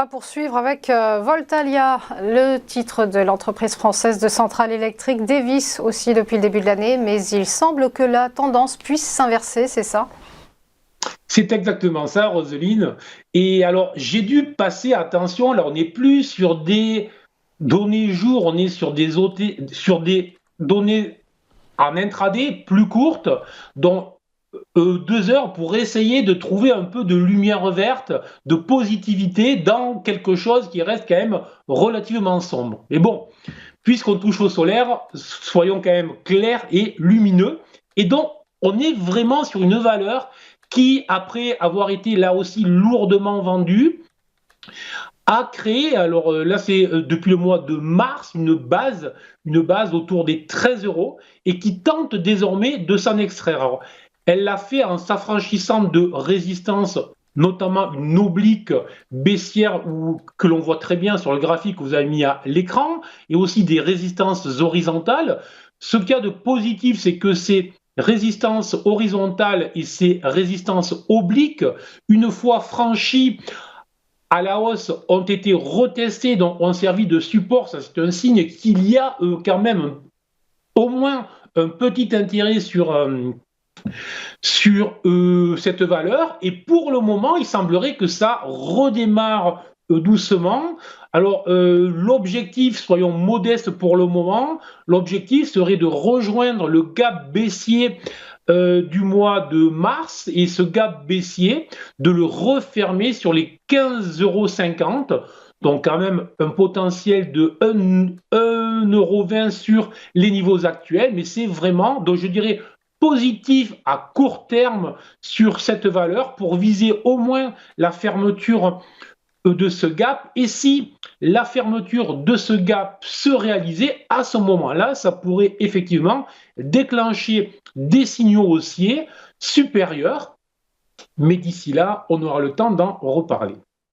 va poursuivre avec Voltalia, le titre de l'entreprise française de centrales électriques dévisse aussi depuis le début de l'année, mais il semble que la tendance puisse s'inverser, c'est ça? C'est exactement ça, Roselyne. Et alors, j'ai dû passer attention. Là, on n'est plus sur des données jour, on est sur des données en intraday plus courtes, dont 2 heures pour essayer de trouver un peu de lumière verte, de positivité dans quelque chose qui reste quand même relativement sombre. Mais bon, puisqu'on touche au solaire, soyons quand même clairs et lumineux. Et donc, on est vraiment sur une valeur qui, après avoir été là aussi lourdement vendue, a créé, alors là c'est depuis le mois de mars, une base autour des 13 euros et qui tente désormais de s'en extraire. Alors, elle l'a fait en s'affranchissant de résistances, notamment une oblique baissière que l'on voit très bien sur le graphique que vous avez mis à l'écran, et aussi des résistances horizontales. Ce qu'il y a de positif, c'est que ces résistances horizontales et ces résistances obliques, une fois franchies, à la hausse ont été retestés, donc ont servi de support. Ça, c'est un signe qu'il y a quand même au moins un petit intérêt sur cette valeur. Et pour le moment, il semblerait que ça redémarre doucement. Alors, l'objectif, soyons modestes pour le moment, l'objectif serait de rejoindre le gap baissier du mois de mars et ce gap baissier, de le refermer sur les 15,50 €. Donc quand même un potentiel de 1,20 € sur les niveaux actuels, mais c'est vraiment, donc je dirais, positif à court terme sur cette valeur pour viser au moins la fermeture de ce gap. Et si la fermeture de ce gap se réalisait, à ce moment-là, ça pourrait effectivement déclencher des signaux haussiers supérieurs. Mais d'ici là, on aura le temps d'en reparler.